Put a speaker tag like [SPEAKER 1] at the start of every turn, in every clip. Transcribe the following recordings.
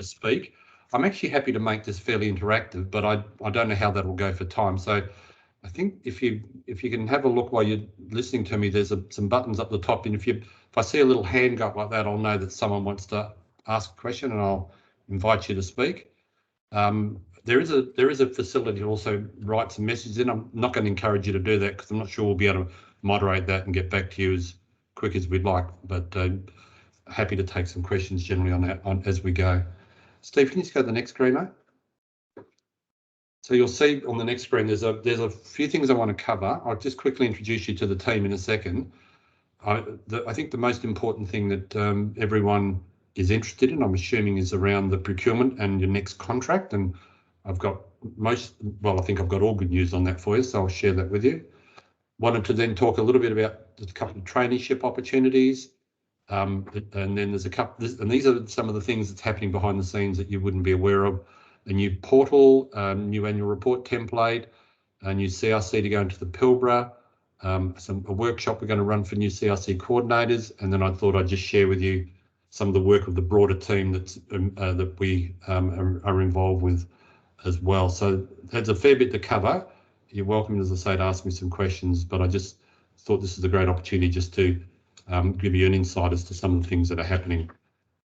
[SPEAKER 1] speak. I'm actually happy to make this fairly interactive, but I don't know how that will go for time. So I think if you can have a look while you're listening to me, there's some buttons up the top, and if I see a little hand go up like that, I'll know that someone wants to ask a question, and I'll invite you to speak. There is a facility to also write some messages in. I'm not going to encourage you to do that because I'm not sure we'll be able to moderate that and get back to you as quick as we'd like, but happy to take some questions generally on that as we go. Steve, can you just go to the next screen, mate? So you'll see on the next screen there's a few things I want to cover. I'll just quickly introduce you to the team in a second. I think the most important thing that everyone is interested in, I'm assuming, is around the procurement and your next contract. And I've got I think I've got all good news on that for you, so I'll share that with you. Wanted to then talk a little bit about a couple of traineeship opportunities. And then there's a couple, and these are some of the things that's happening behind the scenes that you wouldn't be aware of. A new portal, new annual report template, a new CRC to go into the Pilbara, a workshop we're going to run for new CRC coordinators, and then I thought I'd just share with you some of the work of the broader team that we are involved with as well. So there's a fair bit to cover. You're welcome, as I say, to ask me some questions, but I just thought this is a great opportunity just to give you an insight as to some of the things that are happening.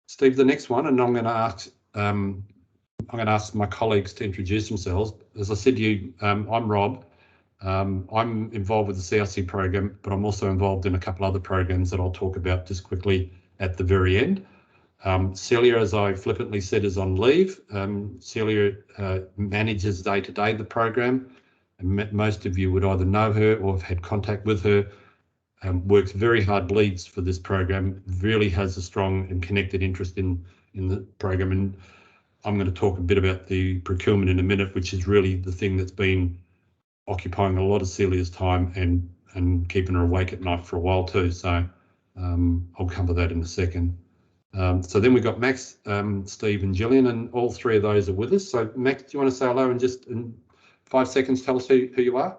[SPEAKER 1] Steve, the next one, and I'm going to ask my colleagues to introduce themselves. As I said to you, I'm Rob. I'm involved with the CRC program, but I'm also involved in a couple other programs that I'll talk about just quickly at the very end. Celia, as I flippantly said, is on leave. Celia manages day-to-day the program, and most of you would either know her or have had contact with her. Works very hard, bleeds for this program, really has a strong and connected interest in the program. And I'm going to talk a bit about the procurement in a minute, which is really the thing that's been occupying a lot of Celia's time and keeping her awake at night for a while too. So I'll cover that in a second. So then we've got Max, Steve and Gillian, and all three of those are with us. So Max, do you want to say hello and just in 5 seconds tell us who you are?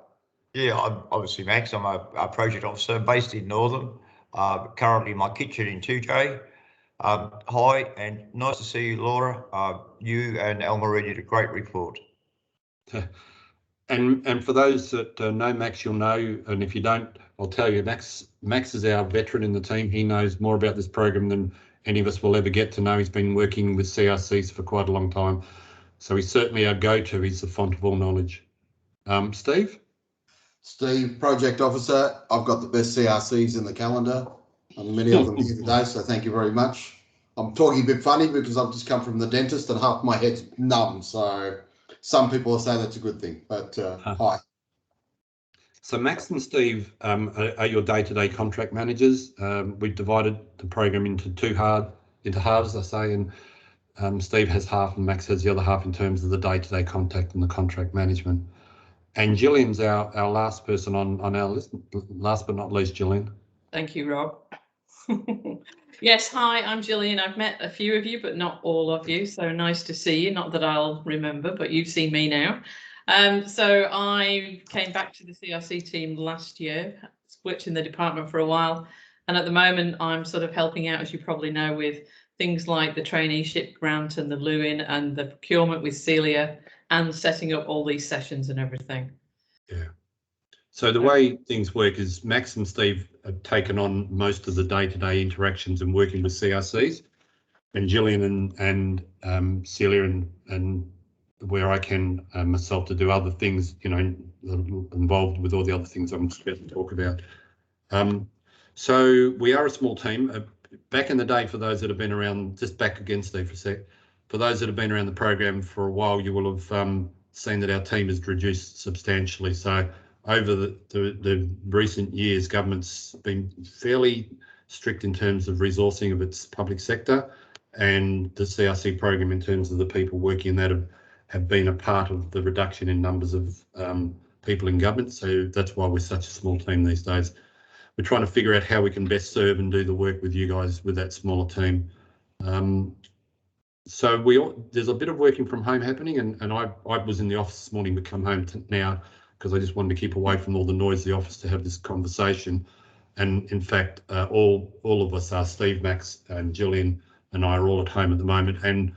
[SPEAKER 2] Yeah, I'm obviously Max. I'm a project officer based in Northern, currently in my kitchen in 2J. Hi, and nice to see you, Laura. You and Elmarie did a great report.
[SPEAKER 1] And for those that know Max, you'll know, and if you don't, I'll tell you, Max is our veteran in the team. He knows more about this program than any of us will ever get to know. He's been working with CRCs for quite a long time. So he's certainly our go-to. He's the font of all knowledge. Steve?
[SPEAKER 3] Steve, project officer. I've got the best CRCs in the calendar. Many of them here today, so thank you very much. I'm talking a bit funny because I've just come from the dentist and half my head's numb, so some people will say that's a good thing, but hi.
[SPEAKER 1] So Max and Steve are your day-to-day contract managers. We've divided the program into halves, I say, and Steve has half and Max has the other half in terms of the day-to-day contact and the contract management. And Gillian's our last person on our list, last but not least, Gillian.
[SPEAKER 4] Thank you, Rob. Yes, hi, I'm Gillian. I've met a few of you, but not all of you. So nice to see you. Not that I'll remember, but you've seen me now. So I came back to the CRC team last year, worked in the department for a while. And at the moment, I'm sort of helping out, as you probably know, with things like the traineeship grant and the Lewin and the procurement with Celia and setting up all these sessions and everything.
[SPEAKER 1] Yeah. So the way things work is Max and Steve have taken on most of the day-to-day interactions and working with CRCs, and Gillian and Celia and where I can myself to do other things, you know, involved with all the other things I'm about to talk about. So we are a small team. Back in the day, for those that have been around, just back again, Steve, for a sec. For those that have been around the program for a while, you will have seen that our team has reduced substantially. So over the recent years, government's been fairly strict in terms of resourcing of its public sector, and the CRC program in terms of the people working in that have been a part of the reduction in numbers of people in government. So that's why we're such a small team these days. We're trying to figure out how we can best serve and do the work with you guys with that smaller team. So there's a bit of working from home happening, and I was in the office this morning, but come home now because I just wanted to keep away from all the noise of the office to have this conversation. And in fact, all of us are, Steve, Max and Gillian and I are all at home at the moment. And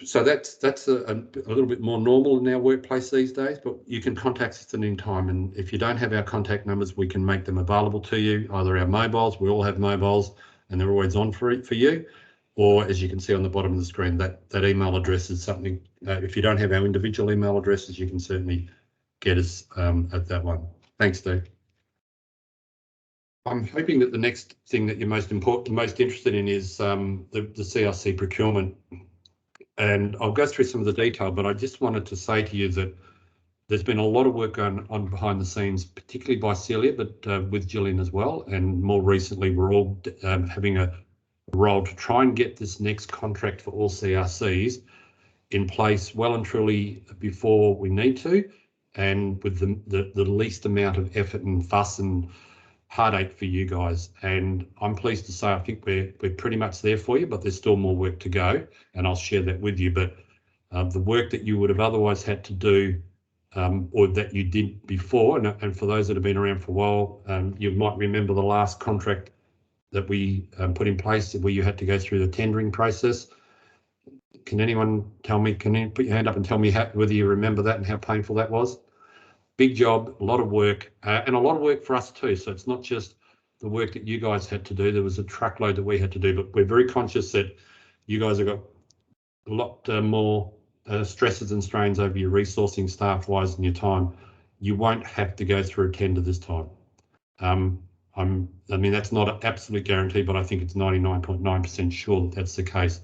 [SPEAKER 1] So that's a little bit more normal in our workplace these days, but you can contact us at any time. And if you don't have our contact numbers, we can make them available to you, either our mobiles, we all have mobiles and they're always on for you, or as you can see on the bottom of the screen, that email address is something, if you don't have our individual email addresses, you can certainly get us at that one. Thanks, Steve. I'm hoping that the next thing that you're most interested in is the CRC procurement. And I'll go through some of the detail, but I just wanted to say to you that there's been a lot of work going on behind the scenes, particularly by Celia, but with Gillian as well. And more recently, we're all having a role to try and get this next contract for all CRCs in place well and truly before we need to, and with the least amount of effort and fuss and heartache for you guys. And I'm pleased to say I think we're pretty much there for you, but there's still more work to go, and I'll share that with you. But the work that you would have otherwise had to do, or that you did before, and for those that have been around for a while, you might remember the last contract that we put in place where you had to go through the tendering process. Can anyone tell me, can you put your hand up and tell me whether you remember that and how painful that was? Big job, a lot of work, and a lot of work for us too. So it's not just the work that you guys had to do. There was a truckload that we had to do, but we're very conscious that you guys have got a lot more stresses and strains over your resourcing staff-wise and your time. You won't have to go through a tender this time. I mean, that's not an absolute guarantee, but I think it's 99.9% sure that that's the case.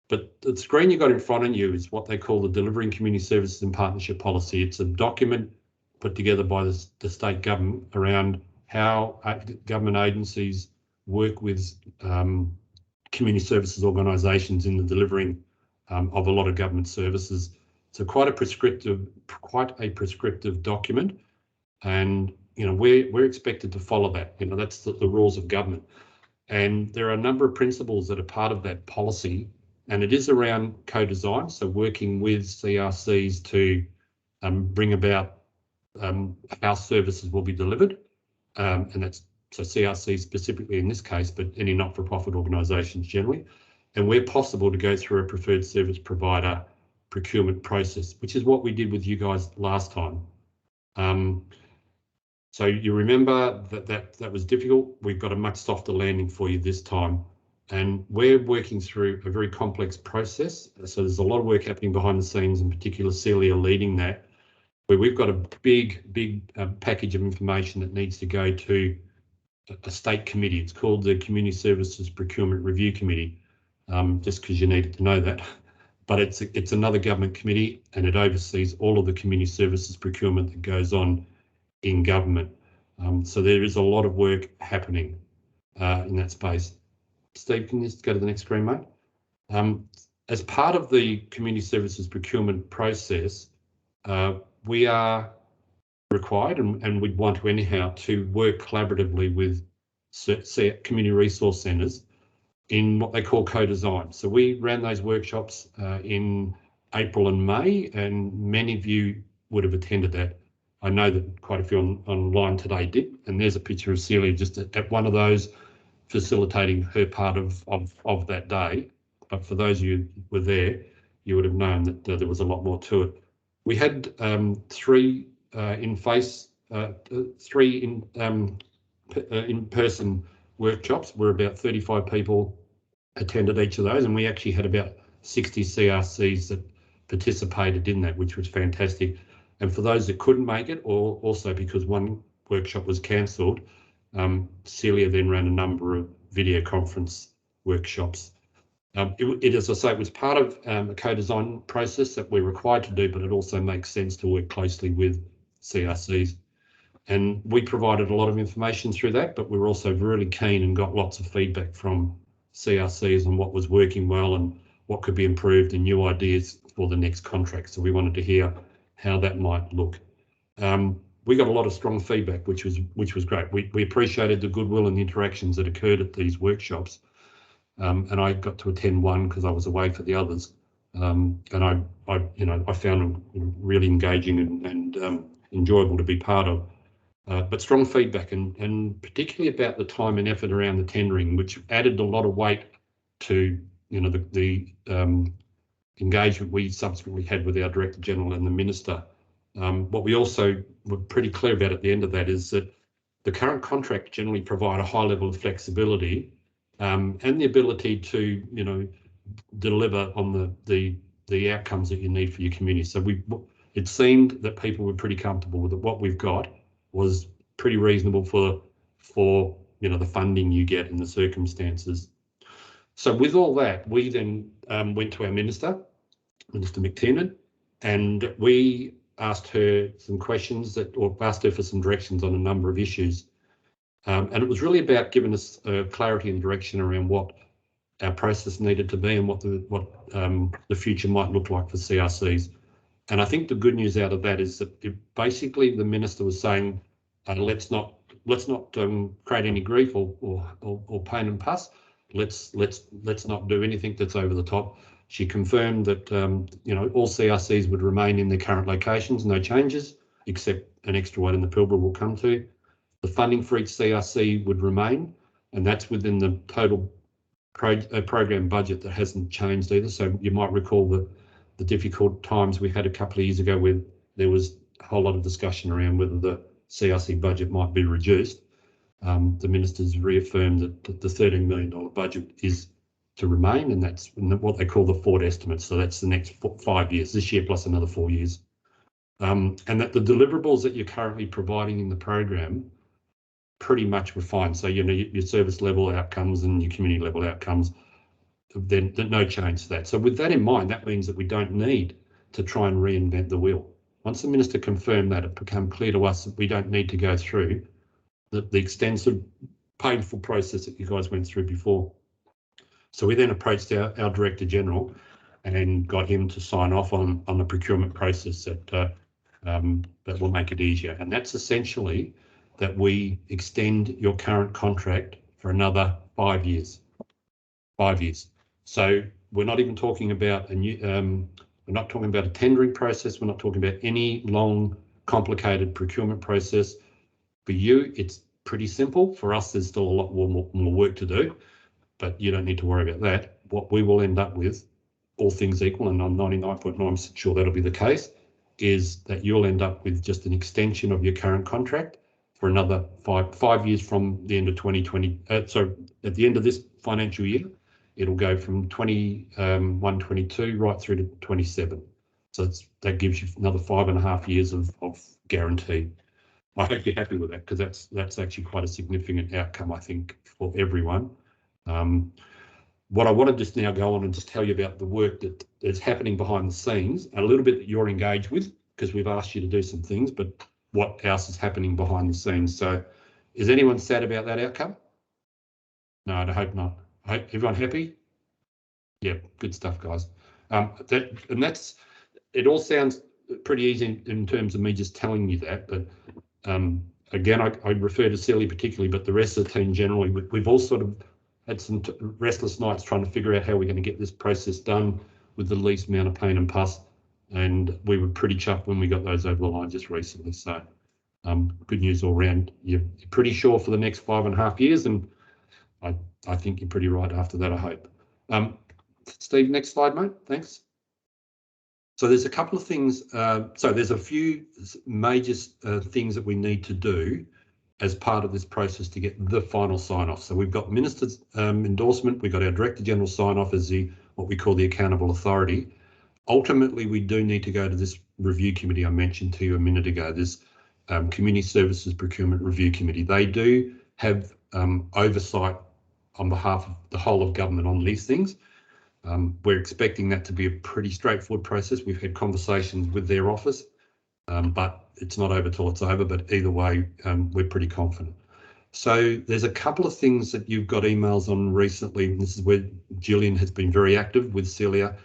[SPEAKER 1] But the screen you got in front of you is what they call the Delivering Community Services and Partnership Policy. It's a document put together by the state government around how government agencies work with community services organisations in the delivering of a lot of government services. So quite a prescriptive document, and we're expected to follow that. That's the rules of government, and there are a number of principles that are part of that policy, and it is around co-design. So working with CRCs to bring about how services will be delivered, and that's so CRCs specifically in this case, but any not-for-profit organisations generally, and where possible to go through a preferred service provider procurement process, which is what we did with you guys last time. So you remember that was difficult. We've got a much softer landing for you this time, and we're working through a very complex process. So there's a lot of work happening behind the scenes, in particular Celia leading that, where we've got a big package of information that needs to go to a state committee. It's called the Community Services Procurement Review Committee, just because you needed to know that. But it's another government committee, and it oversees all of the community services procurement that goes on in government. So there is a lot of work happening in that space. Steve, can you just go to the next screen, mate? As part of the community services procurement process, we are required, and we'd want to anyhow, to work collaboratively with community resource centres in what they call co-design. So we ran those workshops in April and May, and many of you would have attended that. I know that quite a few online today did, and there's a picture of Celia just at one of those, facilitating her part of that day. But for those of you who were there, you would have known that there was a lot more to it. We had three in-person workshops where about 35 people attended each of those, and we actually had about 60 CRCs that participated in that, which was fantastic. And for those that couldn't make it, or also because one workshop was cancelled, Celia then ran a number of video conference workshops. As I say, it was part of a co-design process that we're required to do, but it also makes sense to work closely with CRCs. And we provided a lot of information through that, but we were also really keen and got lots of feedback from CRCs on what was working well and what could be improved and new ideas for the next contract. So we wanted to hear how that might look. We got a lot of strong feedback, which was great. We appreciated the goodwill and the interactions that occurred at these workshops. And I got to attend one because I was away for the others, and I found them really engaging and enjoyable to be part of. But strong feedback, and particularly about the time and effort around the tendering, which added a lot of weight to the engagement we subsequently had with our Director General and the Minister. What we also were pretty clear about at the end of that is that the current contract generally provide a high level of flexibility and the ability to, you know, deliver on the outcomes that you need for your community. So it seemed that people were pretty comfortable with it. What we've got was pretty reasonable for you know, the funding you get in the circumstances. So with all that, we then went to our Minister, Minister McTiernan, and we asked her some questions or asked her for some directions on a number of issues. And it was really about giving us clarity and direction around what our process needed to be and what the future might look like for CRCs. And I think the good news out of that is that basically the Minister was saying, let's not create any grief or pain and pus. Let's not do anything that's over the top. She confirmed that you know, all CRCs would remain in their current locations, no changes, except an extra one in the Pilbara we'll come to. The funding for each CRC would remain, and that's within the total program budget that hasn't changed either. So you might recall the difficult times we had a couple of years ago where there was a whole lot of discussion around whether the CRC budget might be reduced. The Minister's reaffirmed that the $13 million budget is to remain, and that's what they call the forward estimate. So that's the next 5 years, this year plus another 4 years. And that the deliverables that you're currently providing in the program pretty much were fine. So, you know, your service level outcomes and your community level outcomes, then no change to that. So with that in mind, that means that we don't need to try and reinvent the wheel. Once the Minister confirmed that, it became clear to us that we don't need to go through the extensive, painful process that you guys went through before. So we then approached our Director General and got him to sign off on the procurement process that will make it easier. And that's essentially that we extend your current contract for another 5 years. 5 years. So we're not even talking about a new, we're not talking about a tendering process. We're not talking about any long, complicated procurement process. For you, it's pretty simple. For us, there's still a lot more work to do, but you don't need to worry about that. What we will end up with, all things equal, and I'm 99.9% sure that'll be the case, is that you'll end up with just an extension of your current contract for another five years from the end of 2020. So at the end of this financial year, it'll go from 21-22 right through to 27. So that gives you another 5.5 years of guarantee. I hope you're happy with that, because that's actually quite a significant outcome, I think, for everyone. What I want to just now go on and just tell you about the work that is happening behind the scenes, a little bit that you're engaged with, because we've asked you to do some things, but what else is happening behind the scenes. So is anyone sad about that outcome? No, I hope not. Everyone happy? Yeah, good stuff, guys. It all sounds pretty easy in terms of me just telling you that, but again, I refer to Celia particularly, but the rest of the team generally, we've all sort of had some restless nights trying to figure out how we're going to get this process done with the least amount of pain and pus, and we were pretty chuffed when we got those over the line just recently. So good news all round. You're pretty sure for the next 5.5 years, and I think you're pretty right after that, I hope. Steve, next slide, mate. Thanks. So there's a couple of things. So there's a few major things that we need to do as part of this process to get the final sign-off. So we've got Minister's endorsement, we've got our Director General sign-off as what we call the accountable authority. Ultimately, we do need to go to this review committee I mentioned to you a minute ago, this Community Services Procurement Review Committee. They do have oversight on behalf of the whole of government on these things. We're expecting that to be a pretty straightforward process. We've had conversations with their office, but it's not over till it's over, but either way, we're pretty confident. So there's a couple of things that you've got emails on recently. This is where Gillian has been very active with Celia.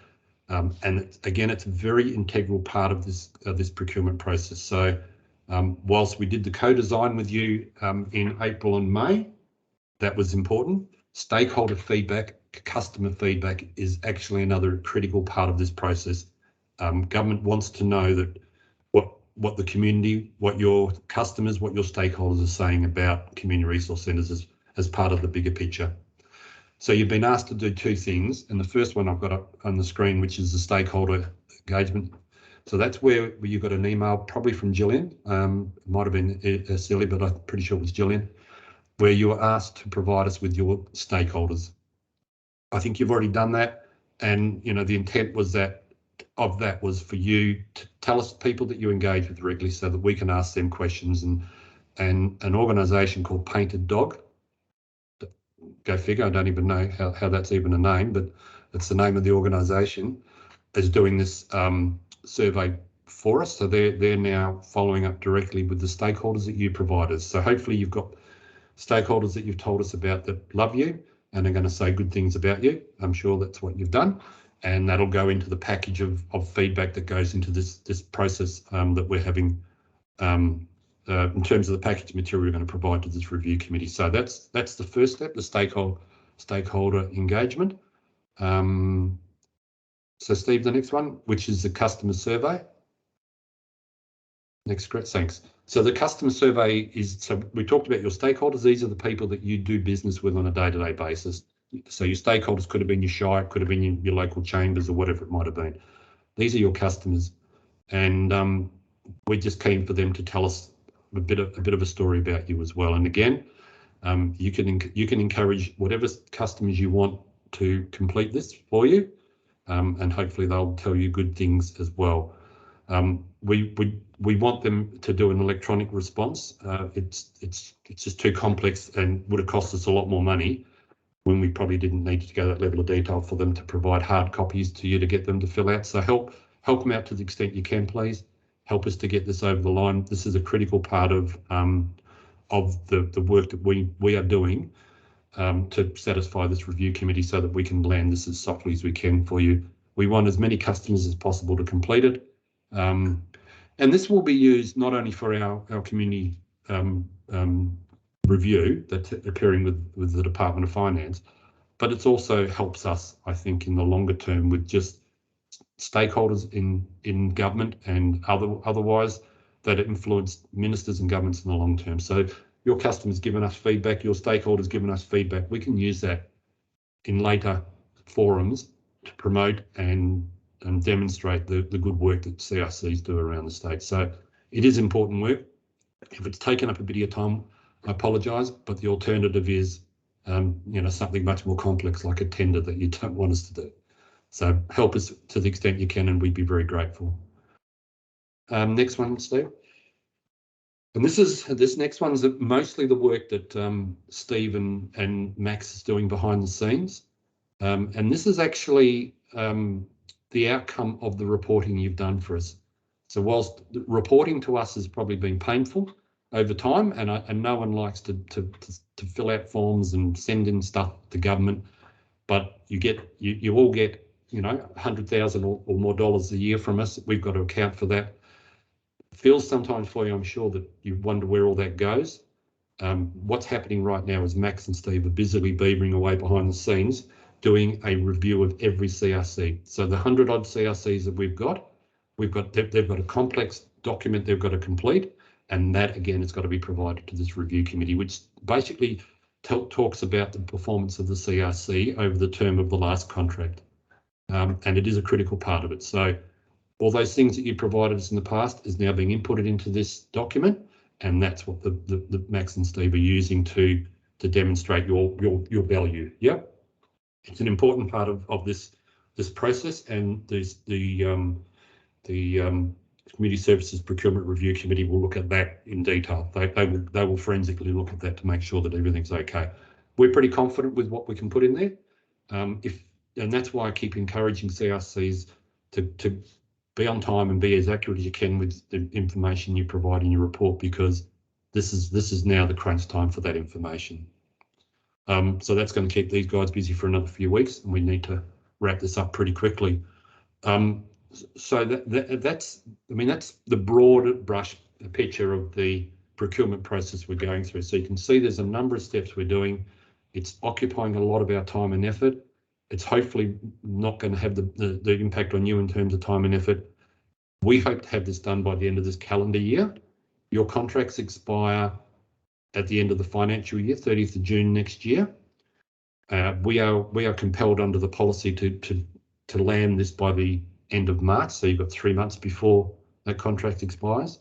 [SPEAKER 1] And again, it's a very integral part of this procurement process. So whilst we did the co-design with you in April and May, that was important. Stakeholder feedback, customer feedback is actually another critical part of this process. Government wants to know that what the community, what your customers, what your stakeholders are saying about community resource centres as part of the bigger picture. So you've been asked to do two things, and the first one I've got up on the screen, which is the stakeholder engagement. So that's where you got an email, probably from Gillian. It might have been Silly, but I'm pretty sure it was Gillian, where you were asked to provide us with your stakeholders. I think you've already done that, and the intent was that was for you to tell us people that you engage with regularly, so that we can ask them questions. And an organisation called Painted Dog, go figure, I don't even know how that's even a name, but it's the name of the organisation, is doing this survey for us. So they're now following up directly with the stakeholders that you provide us. So hopefully you've got stakeholders that you've told us about that love you and are going to say good things about you. I'm sure that's what you've done, and that'll go into the package of feedback that goes into this process that we're having in terms of the package material we're going to provide to this review committee. So that's the first step, the stakeholder engagement. So Steve, the next one, which is the customer survey. Next, great, thanks. So the customer survey is, so we talked about your stakeholders. These are the people that you do business with on a day-to-day basis. So your stakeholders could have been your shire, could have been your local chambers or whatever it might have been. These are your customers, and we're just keen for them to tell us a bit of a story about you as well. And again, you can encourage whatever customers you want to complete this for you, and hopefully they'll tell you good things as well. We want them to do an electronic response. It's just too complex and would have cost us a lot more money when we probably didn't need to go that level of detail for them to provide hard copies to you to get them to fill out. So help them out to the extent you can, please. Help us to get this over the line. This is a critical part of the work that we are doing to satisfy this review committee, so that we can land this as softly as we can for you. We want as many customers as possible to complete it. And this will be used not only for our community review that's occurring with the Department of Finance, but it also helps us, I think, in the longer term with just stakeholders in government and otherwise that influence ministers and governments in the long term. So your customers giving us feedback, your stakeholders giving us feedback, we can use that in later forums to promote and demonstrate the good work that CRCs do around the state. So it is important work. If it's taken up a bit of your time, I apologise, but the alternative is something much more complex, like a tender that you don't want us to do. So help us to the extent you can, and we'd be very grateful. Next one, Steve. And this next one is mostly the work that Steve and Max is doing behind the scenes. And this is actually the outcome of the reporting you've done for us. So whilst reporting to us has probably been painful over time, and no one likes to fill out forms and send in stuff to government, but you all get $100,000 or more dollars a year from us. We've got to account for that. It feels sometimes for you, I'm sure, that you wonder where all that goes. What's happening right now is Max and Steve are busily beavering away behind the scenes doing a review of every CRC. So the 100-odd CRCs that we've got they've got a complex document they've got to complete, and that again has got to be provided to this review committee, which basically talks about the performance of the CRC over the term of the last contract, and it is a critical part of it. So all those things that you provided us in the past is now being inputted into this document, and that's what the Max and Steve are using to demonstrate your value. Yeah. It's an important part of this process, and the Community Services Procurement Review Committee will look at that in detail. They will forensically look at that to make sure that everything's okay. We're pretty confident with what we can put in there, and that's why I keep encouraging CRCs to be on time and be as accurate as you can with the information you provide in your report, because this is now the crunch time for that information. So that's going to keep these guys busy for another few weeks, and we need to wrap this up pretty quickly. So that's the broad brush picture of the procurement process we're going through. So you can see there's a number of steps we're doing. It's occupying a lot of our time and effort. It's hopefully not going to have the impact on you in terms of time and effort. We hope to have this done by the end of this calendar year. Your contracts expire at the end of the financial year, 30th of June next year. We are compelled under the policy to land this by the end of March. So you've got 3 months before that contract expires.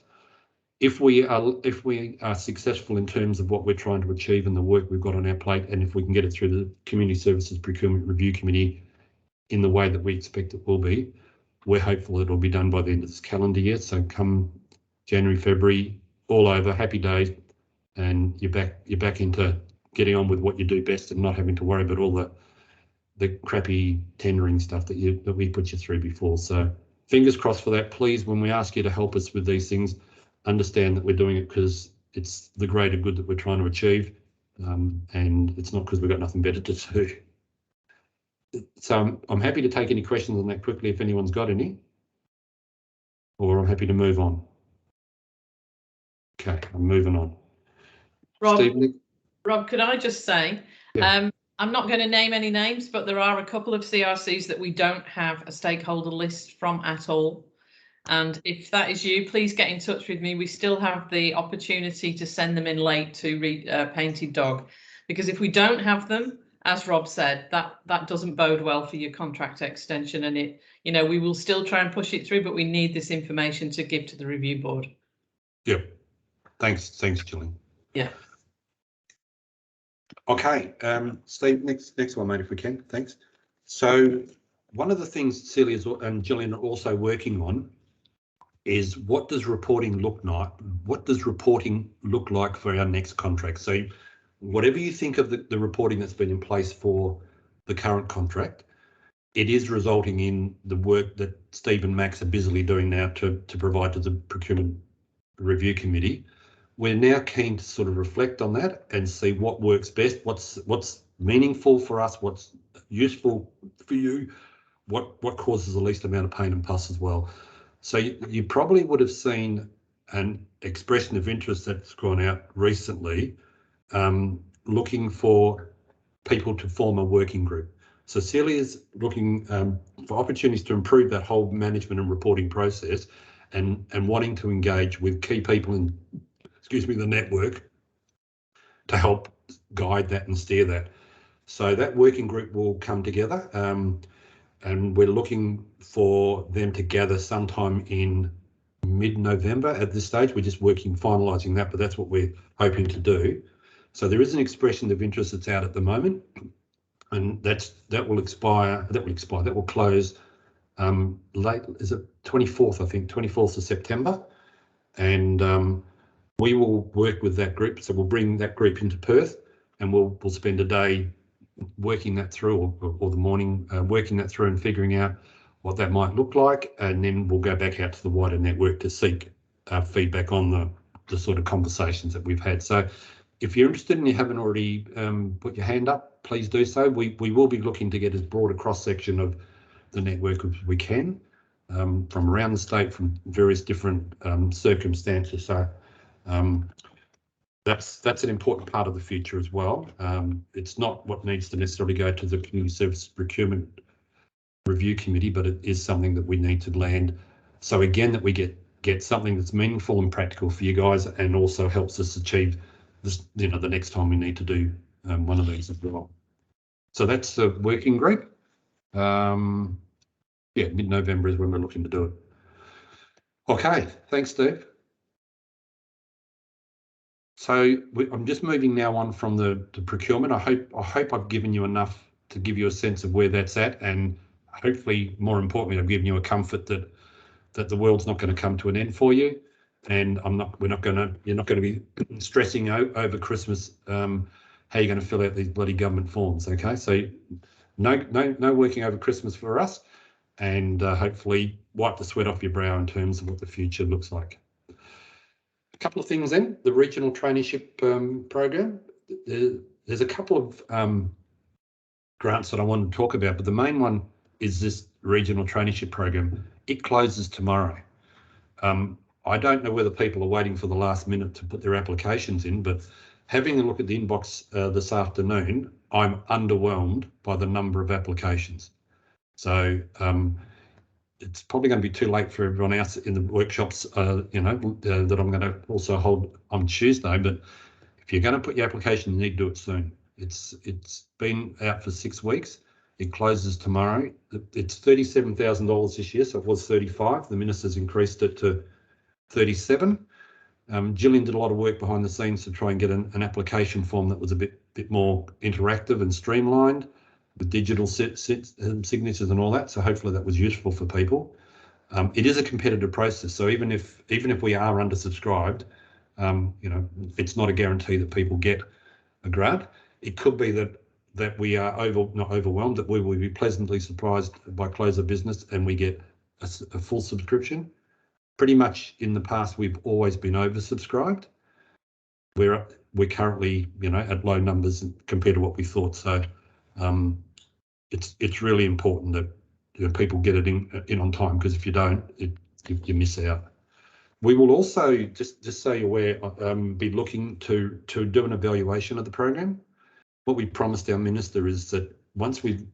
[SPEAKER 1] If we are successful in terms of what we're trying to achieve and the work we've got on our plate, and if we can get it through the Community Services Procurement Review Committee in the way that we expect it will be, we're hopeful it'll be done by the end of this calendar year. So come January, February, all over, happy days, and you're back into getting on with what you do best and not having to worry about all the crappy tendering stuff that we put you through before. So fingers crossed for that. Please, when we ask you to help us with these things, understand that we're doing it because it's the greater good that we're trying to achieve, and it's not because we've got nothing better to do. So I'm happy to take any questions on that quickly if anyone's got any, or I'm happy to move on. Okay, I'm moving on.
[SPEAKER 4] Rob,
[SPEAKER 1] Stephen?
[SPEAKER 4] Rob, could I just say,
[SPEAKER 1] Yeah.
[SPEAKER 4] I'm not going to name any names, but there are a couple of CRCs that we don't have a stakeholder list from at all. And if that is you, please get in touch with me. We still have the opportunity to send them in late to Painted Dog, because if we don't have them, as Rob said, that doesn't bode well for your contract extension. And it, you know, we will still try and push it through, but we need this information to give to the review board.
[SPEAKER 1] Yep. Thanks, Gillian.
[SPEAKER 4] Yeah.
[SPEAKER 1] Okay, Steve, next one, mate, if we can. Thanks. So one of the things Celia and Gillian are also working on is what does reporting look like? What does reporting look like for our next contract? So whatever you think of the reporting that's been in place for the current contract, it is resulting in the work that Steve and Max are busily doing now to provide to the Procurement Review Committee. We're now keen to sort of reflect on that and see what works best, what's meaningful for us, what's useful for you, what causes the least amount of pain and fuss as well. So you probably would have seen an expression of interest that's gone out recently, looking for people to form a working group. So Celia's looking for opportunities to improve that whole management and reporting process, and wanting to engage with key people in, the network to help guide that and steer that. So that working group will come together, and we're looking for them to gather sometime in mid-November at this stage. We're just finalising that, but that's what we're hoping to do. So there is an expression of interest that's out at the moment, and that will close late, is it 24th, I think, 24th of September. And we will work with that group. So we'll bring that group into Perth, and we'll spend a day working that through, or the morning working that through and figuring out what that might look like, and then we'll go back out to the wider network to seek feedback on the sort of conversations that we've had. So if you're interested and you haven't already put your hand up, please do so. We will be looking to get as broad a cross-section of the network as we can, from around the state, from various different circumstances. So that's an important part of the future as well. It's not what needs to necessarily go to the Community Services Procurement Review Committee, but it is something that we need to land. So again, that we get something that's meaningful and practical for you guys, and also helps us achieve this, the next time we need to do one of these as well. So that's the working group. Yeah, mid-November is when we're looking to do it. Okay, thanks, Steve. So I'm just moving now on from the procurement. I hope I've given you enough to give you a sense of where that's at, and hopefully, more importantly, I've given you a comfort that the world's not going to come to an end for you, and you're not going to be stressing out over Christmas how you're going to fill out these bloody government forms. Okay, so no working over Christmas for us, and hopefully wipe the sweat off your brow in terms of what the future looks like. A couple of things then. The regional traineeship program. There's a couple of grants that I want to talk about, but the main one is this regional traineeship program. It closes tomorrow. I don't know whether people are waiting for the last minute to put their applications in, but having a look at the inbox this afternoon, I'm underwhelmed by the number of applications. So it's probably going to be too late for everyone else in the workshops, that I'm going to also hold on Tuesday. But if you're going to put your application, you need to do it soon. It's been out for 6 weeks. It closes tomorrow. It's $37,000 this year, so it was 35. The minister's increased it to 37. Gillian did a lot of work behind the scenes to try and get an application form that was a bit more interactive and streamlined with digital signatures and all that. So hopefully that was useful for people. It is a competitive process, so even if we are undersubscribed, you know, it's not a guarantee that people get a grant. It could be that we are not overwhelmed, that we will be pleasantly surprised by close of business and we get a full subscription. Pretty much in the past, we've always been oversubscribed. We're currently, you know, at low numbers compared to what we thought. So it's really important that, you know, people get it in on time, because if you don't, you miss out. We will also, just so you're aware, be looking to do an evaluation of the program. What we promised our minister is that once we've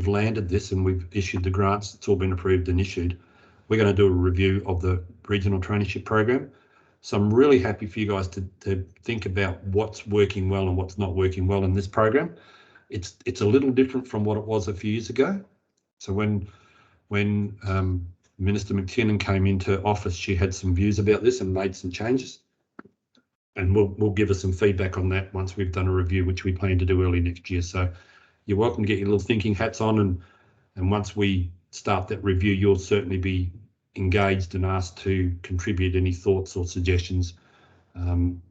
[SPEAKER 1] landed this and we've issued the grants, it's all been approved and issued, we're going to do a review of the regional traineeship program. So I'm really happy for you guys to think about what's working well and what's not working well in this program. It's a little different from what it was a few years ago. So when Minister McTiernan came into office, she had some views about this and made some changes. And we'll give us some feedback on that once we've done a review, which we plan to do early next year. So you're welcome to get your little thinking hats on, and once we start that review, you'll certainly be engaged and asked to contribute any thoughts or suggestions,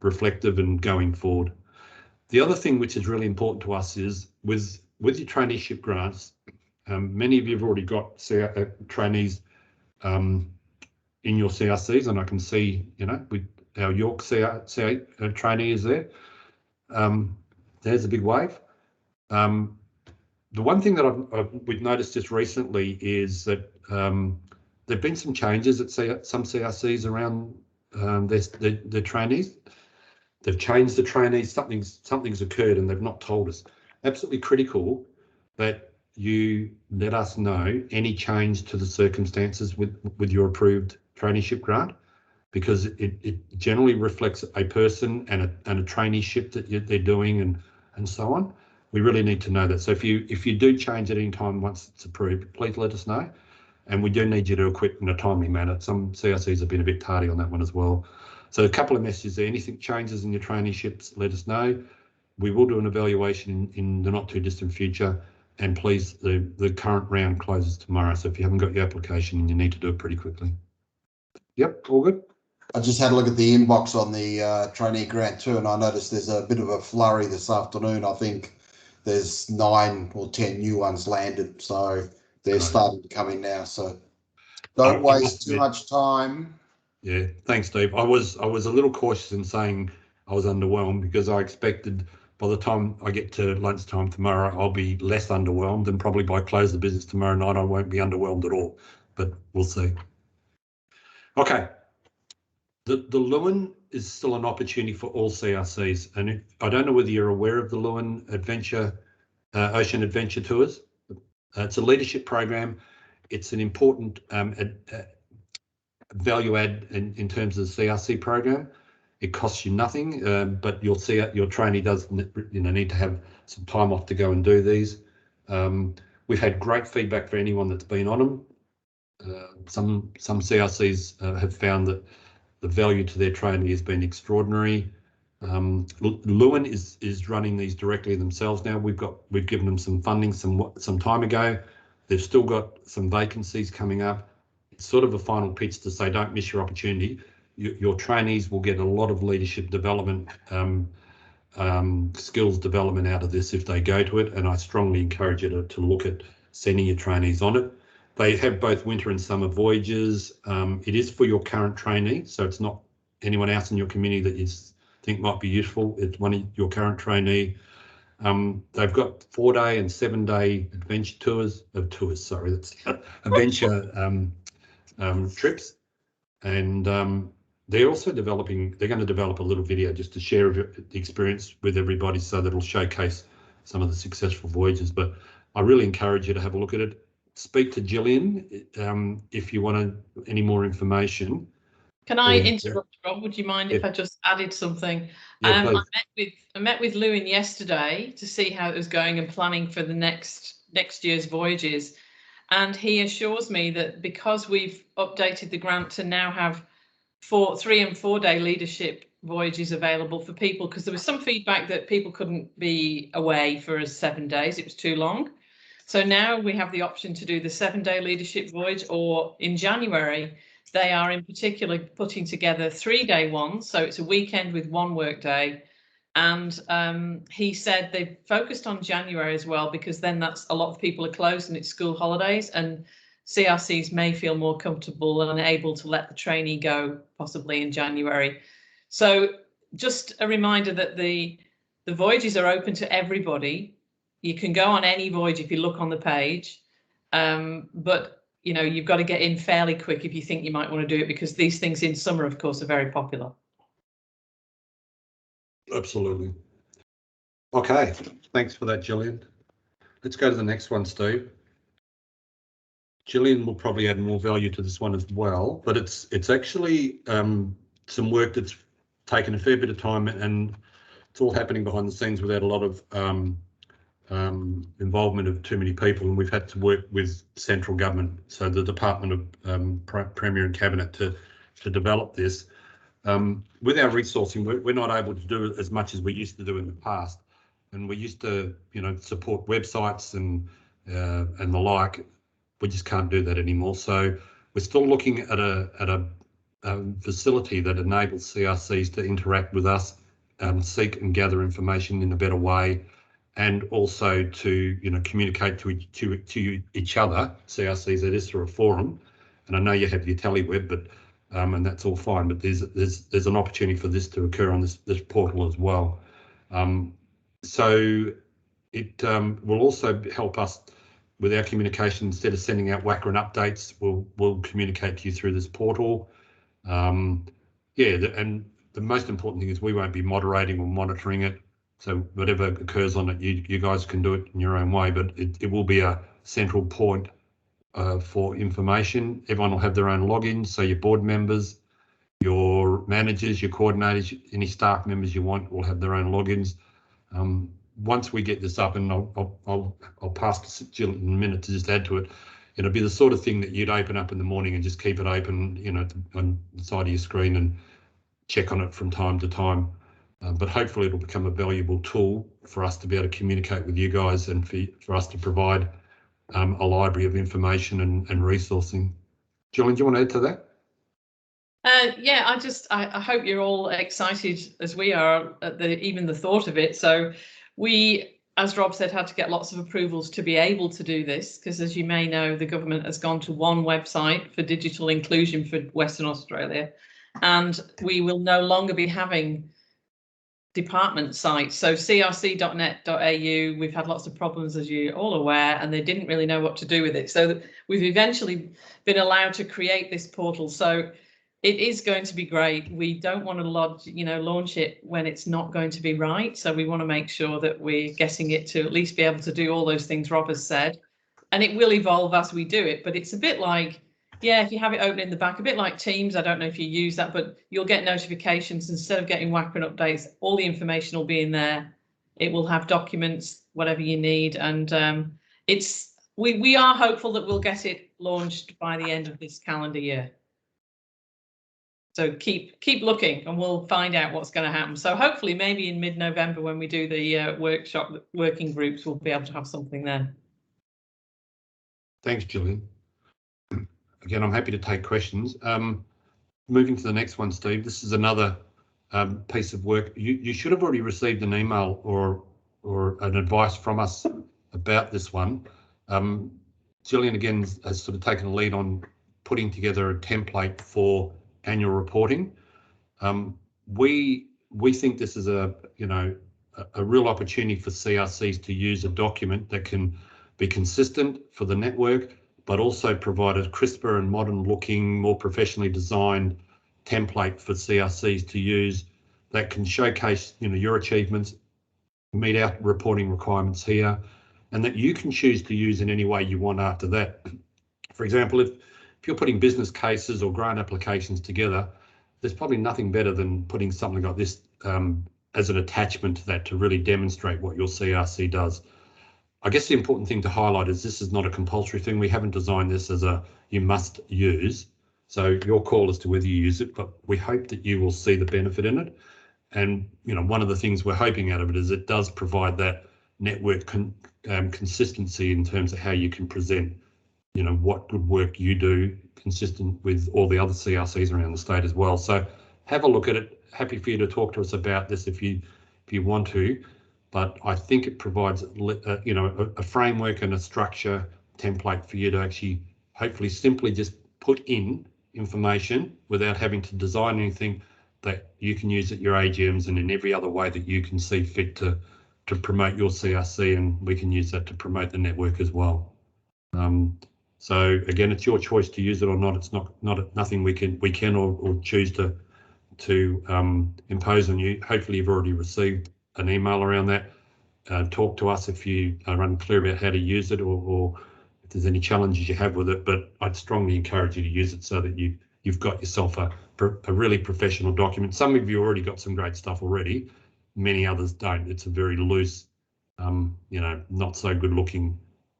[SPEAKER 1] reflective and going forward. The other thing which is really important to us is with your traineeship grants, many of you have already got trainees in your CRCs, and I can see, you know, with our York CRC trainee is there. There's a big wave. The one thing that we've noticed just recently is that there've been some changes at some CRCs around their trainees. They've changed the trainees. Something's occurred and they've not told us. Absolutely critical that you let us know any change to the circumstances with your approved traineeship grant, because it generally reflects a person and a traineeship that they're doing and so on. We really need to know that. So if you do change at any time once it's approved, please let us know. And we do need you to equip in a timely manner. Some CRCs have been a bit tardy on that one as well. So a couple of messages there. Anything changes in your traineeships, let us know. We will do an evaluation in the not too distant future. And please, the current round closes tomorrow. So if you haven't got your application, you need to do it pretty quickly. Yep, all good.
[SPEAKER 3] I just had a look at the inbox on the trainee grant too, and I noticed there's a bit of a flurry this afternoon. I think there's 9 or 10 new ones landed, so they're starting to come in now. So don't waste too much time.
[SPEAKER 1] Yeah, thanks, Steve. I was a little cautious in saying I was underwhelmed, because I expected by the time I get to lunchtime tomorrow, I'll be less underwhelmed, and probably by close of business tomorrow night, I won't be underwhelmed at all. But we'll see. Okay. The Lewin is still an opportunity for all CRCs, and I don't know whether you're aware of the Lewin Ocean Adventure Tours. It's a leadership program. It's an important value add in terms of the CRC program. It costs you nothing, but you'll see your trainee does need to have some time off to go and do these. We've had great feedback for anyone that's been on them. Some CRCs have found that the value to their trainee has been extraordinary. Lewin is running these directly themselves now. We've given them some funding some time ago. They've still got some vacancies coming up. It's sort of a final pitch to say, don't miss your opportunity. Your trainees will get a lot of leadership development, skills development out of this if they go to it, and I strongly encourage you to look at sending your trainees on it. They have both winter and summer voyages. It is for your current trainee, so it's not anyone else in your community that you think might be useful. It's one of your current trainee. They've got 4-day and 7-day adventure trips, and they're also they're going to develop a little video just to share the experience with everybody, so that it'll showcase some of the successful voyages. But I really encourage you to have a look at it. Speak to Gillian if you want any more information.
[SPEAKER 4] Can I
[SPEAKER 1] Please,
[SPEAKER 4] interrupt, Rob? Would you mind if I just added something?
[SPEAKER 1] Yeah, please.
[SPEAKER 4] I met with Lewin yesterday to see how it was going and planning for the next year's voyages. And he assures me that because we've updated the grant to now have 3 and 4 day leadership voyages available for people, because there was some feedback that people couldn't be away for 7 days, it was too long. So now we have the option to do the 7-day leadership voyage, or in January, they are in particular putting together 3-day ones. So it's a weekend with 1 work day. And he said they've focused on January as well, because then that's a lot of people are closed and it's school holidays, and CRCs may feel more comfortable and able to let the trainee go possibly in January. So just a reminder that the voyages are open to everybody. You can go on any voyage if you look on the page, but you know, you've got to get in fairly quick if you think you might want to do it, because these things in summer, of course, are very popular.
[SPEAKER 1] Absolutely. Okay, thanks for that, Gillian. Let's go to the next one, Steve. Gillian will probably add more value to this one as well, but it's actually some work that's taken a fair bit of time, and it's all happening behind the scenes without a lot of involvement of too many people, and we've had to work with central government, so the Department of Premier and Cabinet to develop this. With our resourcing, we're not able to do as much as we used to do in the past, and we used to, you know, support websites and the like. We just can't do that anymore. So we're still looking at a facility that enables CRCs to interact with us, seek and gather information in a better way, and also to, you know, communicate to each other, CRCs. It is through a forum, and I know you have your teleweb, but and that's all fine. But there's an opportunity for this to occur on this portal as well. So it will also help us with our communication. Instead of sending out WACRA updates, we'll communicate to you through this portal. And the most important thing is we won't be moderating or monitoring it. So whatever occurs on it, you guys can do it in your own way, but it will be a central point for information. Everyone will have their own logins, so your board members, your managers, your coordinators, any staff members you want will have their own logins. Once we get this up, and I'll pass to Jill in a minute to just add to it, it'll be the sort of thing that you'd open up in the morning and just keep it open, you know, on the side of your screen and check on it from time to time. But hopefully it'll become a valuable tool for us to be able to communicate with you guys, and for us to provide a library of information and resourcing. Julian, do you want to add to that?
[SPEAKER 4] Yeah, I hope you're all excited as we are at even the thought of it. So we, as Rob said, had to get lots of approvals to be able to do this, because as you may know, the government has gone to one website for digital inclusion for Western Australia, and we will no longer be having department sites. So crc.net.au, we've had lots of problems, as you're all aware, and they didn't really know what to do with it. So we've eventually been allowed to create this portal. So it is going to be great. We don't want to launch it when it's not going to be right. So we want to make sure that we're getting it to at least be able to do all those things Rob has said. And it will evolve as we do it. But it's a bit like, yeah, if you have it open in the back, a bit like Teams. I don't know if you use that, but you'll get notifications. Instead of getting WACRA updates, all the information will be in there. It will have documents, whatever you need. And we are hopeful that we'll get it launched by the end of this calendar year. So keep looking, and we'll find out what's going to happen. So hopefully maybe in mid-November, when we do the workshop, working groups, we'll be able to have something then.
[SPEAKER 1] Thanks, Gillian. Again, I'm happy to take questions. Moving to the next one, Steve. This is another piece of work. You should have already received an email or an advice from us about this one. Gillian again has sort of taken a lead on putting together a template for annual reporting. We think this is a real opportunity for CRCs to use a document that can be consistent for the network, but also provide a crisper and modern looking, more professionally designed template for CRCs to use that can showcase, you know, your achievements, meet our reporting requirements here, and that you can choose to use in any way you want after that. For example, if you're putting business cases or grant applications together, there's probably nothing better than putting something like this as an attachment to that to really demonstrate what your CRC does. I guess the important thing to highlight is this is not a compulsory thing. We haven't designed this as a you must use. So your call as to whether you use it, but we hope that you will see the benefit in it. And, you know, one of the things we're hoping out of it is it does provide that network consistency in terms of how you can present, you know, what good work you do consistent with all the other CRCs around the state as well. So have a look at it. Happy for you to talk to us about this if you want to. But I think it provides, you know, a framework and a structure template for you to actually hopefully simply just put in information without having to design anything that you can use at your AGMs and in every other way that you can see fit to promote your CRC, and we can use that to promote the network as well. So again, it's your choice to use it or not. It's nothing we can or choose to impose on you. Hopefully you've already received an email around that. Talk to us if you are unclear about how to use it or if there's any challenges you have with it, but I'd strongly encourage you to use it so that you've got yourself a really professional document. Some of you already got some great stuff already, many others don't. It's a very loose, you know, not so good looking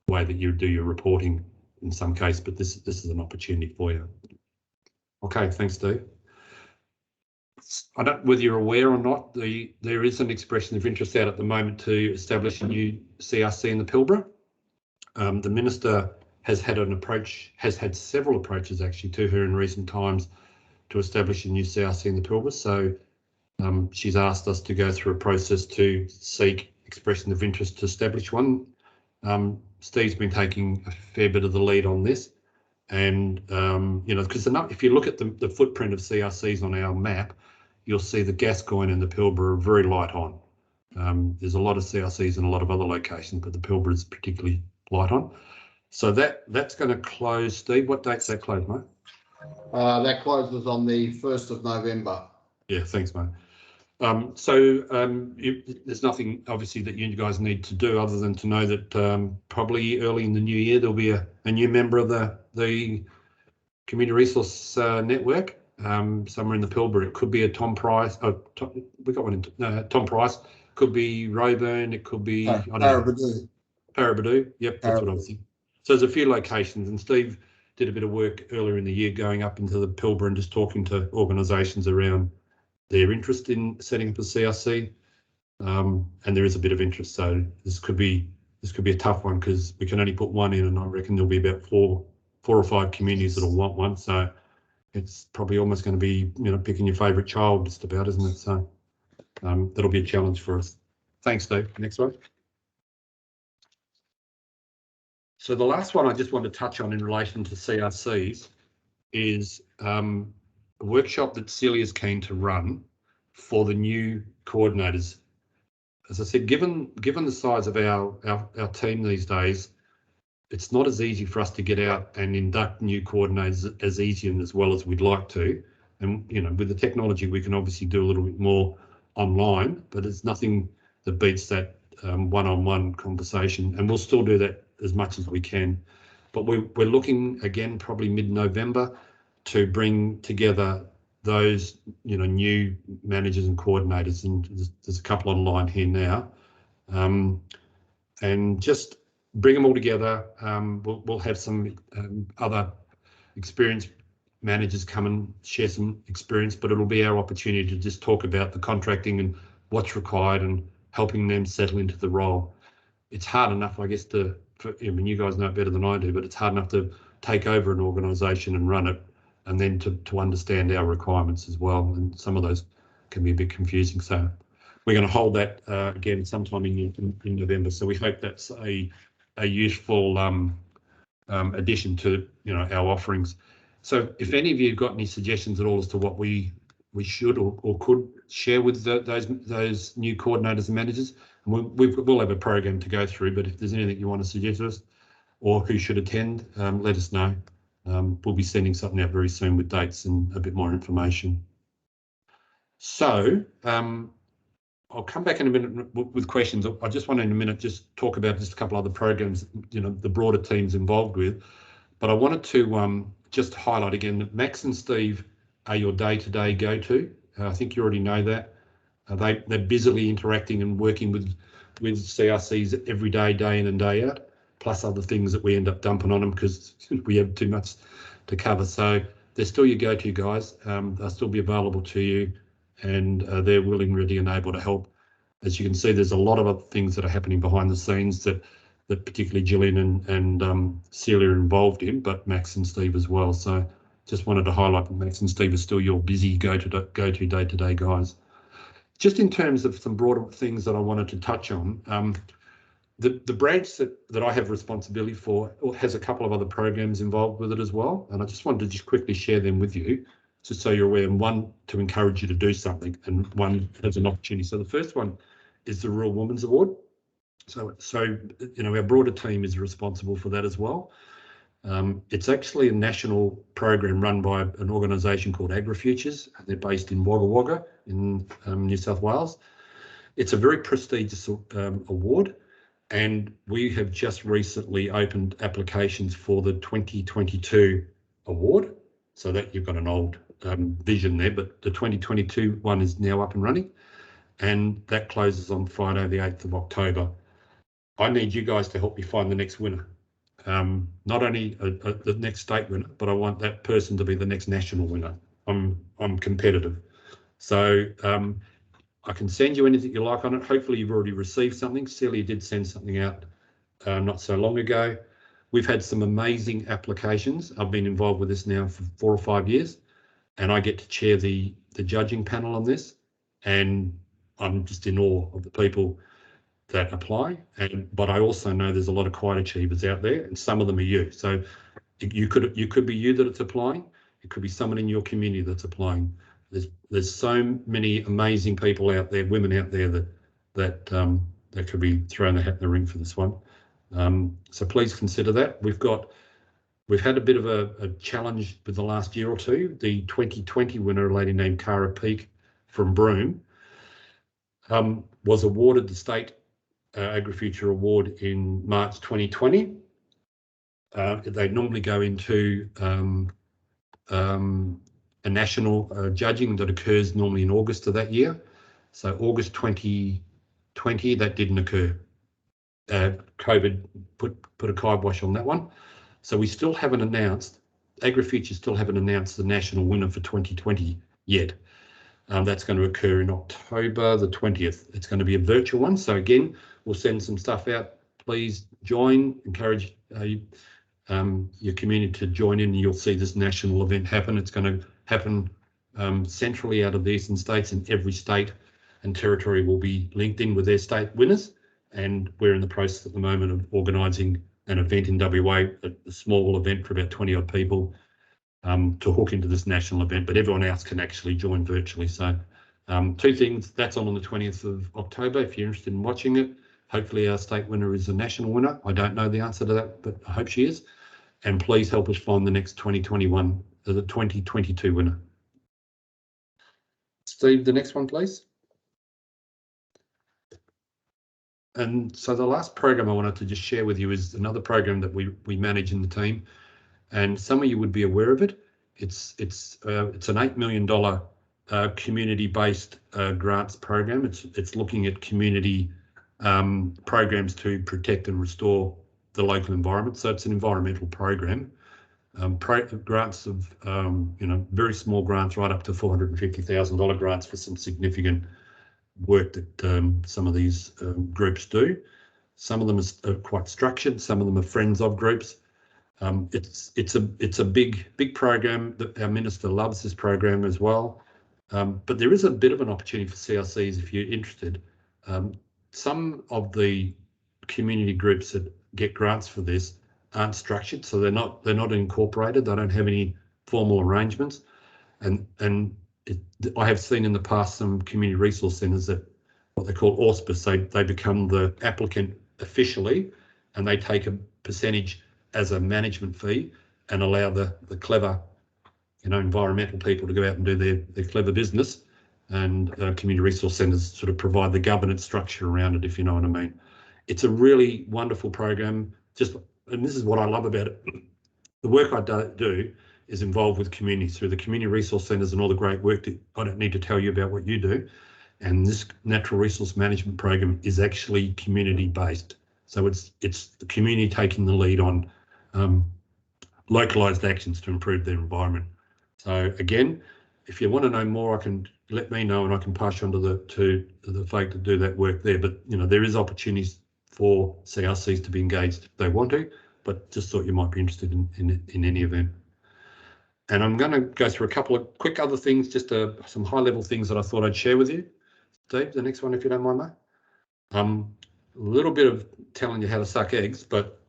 [SPEAKER 1] way that you do your reporting in some case, but this is an opportunity for you. Okay, thanks, Steve. I don't know whether you're aware or not, there is an expression of interest out at the moment to establish a new CRC in the Pilbara. The Minister has had several approaches actually to her in recent times to establish a new CRC in the Pilbara. So she's asked us to go through a process to seek expression of interest to establish one. Steve's been taking a fair bit of the lead on this. And, you know, because if you look at the footprint of CRCs on our map, you'll see the Gascoyne and the Pilbara are very light on. There's a lot of CRCs in a lot of other locations, but the Pilbara is particularly light on. So that's going to close. Steve, what date's that close, mate?
[SPEAKER 3] That closes on the 1st of November.
[SPEAKER 1] Yeah, thanks, mate. There's nothing obviously that you guys need to do other than to know that probably early in the new year there'll be a new member of the Community Resource Network somewhere in the Pilbara. It could be a Tom Price. We got one in Tom Price. Could be Roeburn. It could be
[SPEAKER 3] Parabadoo.
[SPEAKER 1] Parabadoo. Yep, that's what I was thinking. So there's a few locations, and Steve did a bit of work earlier in the year going up into the Pilbara and just talking to organisations around their interest in setting up a CRC, and there is a bit of interest. So this could be a tough one because we can only put one in, and I reckon there'll be about four or five communities that'll want one. So it's probably almost going to be, you know, picking your favourite child just about, isn't it? So that'll be a challenge for us. Thanks, Steve. Next one. So the last one I just want to touch on in relation to CRCs is a workshop that Celia's keen to run for the new coordinators. As I said, given the size of our team these days, it's not as easy for us to get out and induct new coordinators as easy and as well as we'd like to. And, you know, with the technology, we can obviously do a little bit more online, but it's nothing that beats that one-on-one conversation. And we'll still do that as much as we can. But we're looking again, probably mid-November, to bring together those, you know, new managers and coordinators, and there's a couple online here now, and just bring them all together. We'll have some other experienced managers come and share some experience, but it'll be our opportunity to just talk about the contracting and what's required and helping them settle into the role. It's hard enough, I guess, I mean, you guys know it better than I do, but it's hard enough to take over an organisation and run it, and then to understand our requirements as well. And some of those can be a bit confusing. So we're going to hold that again sometime in November. So we hope that's a useful addition to, you know, our offerings. So if any of you have got any suggestions at all as to what we should or could share with those new coordinators and managers, we'll have a program to go through, but if there's anything you want to suggest to us or who should attend, let us know. We'll be sending something out very soon with dates and a bit more information. So I'll come back in a minute with questions. I just want to in a minute just talk about just a couple other programs, you know, the broader team's involved with. But I wanted to just highlight again that Max and Steve are your day-to-day go-to. I think you already know that. They're busily interacting and working with CRCs every day, day in and day out, plus other things that we end up dumping on them because we have too much to cover. So they're still your go-to guys. They'll still be available to you, and they're willing, ready, and able to help. As you can see, there's a lot of other things that are happening behind the scenes that particularly Gillian and Celia are involved in, but Max and Steve as well. So just wanted to highlight that Max and Steve are still your busy go-to day-to-day guys. Just in terms of some broader things that I wanted to touch on, the branch that I have responsibility for has a couple of other programs involved with it as well, and I just wanted to just quickly share them with you, just so you're aware, and one to encourage you to do something, and one as an opportunity. So the first one is the Rural Women's Award. So you know, our broader team is responsible for that as well. It's actually a national program run by an organisation called AgriFutures. They're based in Wagga Wagga in New South Wales. It's a very prestigious award, and we have just recently opened applications for the 2022 award. So that you've got an old vision there, but the 2022 one is now up and running, and that closes on Friday, the 8th of October. I need you guys to help me find the next winner. Not only the next state winner, but I want that person to be the next national winner. I'm competitive. So I can send you anything you like on it. Hopefully you've already received something. Celia did send something out not so long ago. We've had some amazing applications. I've been involved with this now for 4 or 5 years, and I get to chair the judging panel on this, and I'm just in awe of the people that apply. But I also know there's a lot of quiet achievers out there, and some of them are you. So you could be you that it's applying. It could be someone in your community that's applying. There's so many amazing people out there, women out there that could be throwing their hat in the ring for this one. So please consider that. We've had a bit of a challenge with the last year or two. The 2020 winner, a lady named Cara Peake from Broome, was awarded the state AgriFuture Award in March 2020. They normally go into a national judging that occurs normally in August of that year. So August 2020, that didn't occur. COVID put a kibosh on that one. So we still haven't announced, AgriFuture still haven't announced the national winner for 2020 yet. That's going to occur in October the 20th. It's going to be a virtual one. So again, we'll send some stuff out. Please join, encourage your community to join in, and you'll see this national event happen. It's going to happen centrally out of the eastern states, and every state and territory will be linked in with their state winners. And we're in the process at the moment of organising an event in WA, a small event for about 20 odd people, to hook into this national event, but everyone else can actually join virtually. So 2 things, that's on the 20th of October if you're interested in watching it. Hopefully our state winner is a national winner. I don't know the answer to that, but I hope she is. And please help us find the next 2022 winner. Steve, the next one, please. And so the last program I wanted to just share with you is another program that we manage in the team, and some of you would be aware of it. It's an $8 million community-based grants program. It's looking at community programs to protect and restore the local environment. So it's an environmental program. Grants of very small grants right up to $450,000 grants for some significant work that some of these groups do. Some of them are quite structured. Some of them are friends of groups. It's a big program. That our minister loves this program as well. But there is a bit of an opportunity for CRCs if you're interested. Some of the community groups that get grants for this aren't structured, so they're not incorporated. They don't have any formal arrangements, and I have seen in the past some community resource centres that what they call auspice. They become the applicant officially, and they take a percentage as a management fee and allow the clever, environmental people to go out and do their clever business, and community resource centres sort of provide the governance structure around it, if you know what I mean. It's a really wonderful program. And this is what I love about it. The work I do is involved with communities through the community resource centres and all the great work that I don't need to tell you about what you do. And this natural resource management program is actually community based. So it's the community taking the lead on localised actions to improve their environment. So again, if you want to know more, I can let me know and I can pass you on to the folk that do that work there. But you know, there is opportunities for CRCs to be engaged if they want to, but just thought you might be interested in any event. And I'm going to go through a couple of quick other things, just some high level things that I thought I'd share with you. Steve, the next one, if you don't mind, mate. A little bit of telling you how to suck eggs, but